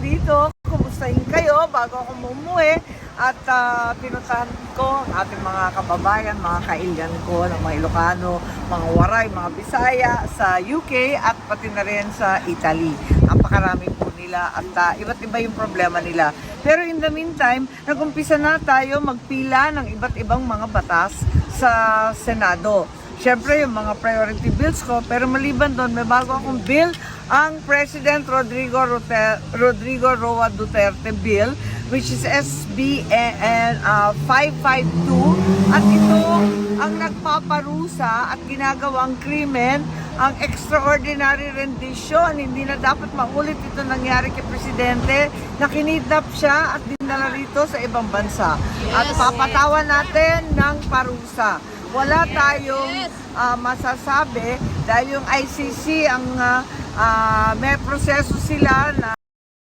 dito, kumustahin kayo bago ako umuwi at pinuntahan ko ang ating mga kababayan, mga kailyan ko ng mga Ilocano, mga Waray, mga Bisaya sa UK at pati na rin sa Italy. Napakarami po nila at iba't iba yung problema nila. Pero in the meantime, nag-umpisa na tayo magpila ng iba't ibang mga batas sa Senado. Siyempre, yung mga priority bills ko, pero maliban doon, may bago akong bill, ang President Rodrigo Roa Duterte bill, which is SBN 552, at ito ang nagpaparusa at ginagawang krimen, ang extraordinary rendition. Hindi na dapat maulit ito nangyari kay Presidente, na kinidnap siya at dinala rito sa ibang bansa. At papatawan natin ng parusa. Wala tayong masasabi dahil yung ICC ang may proseso sila na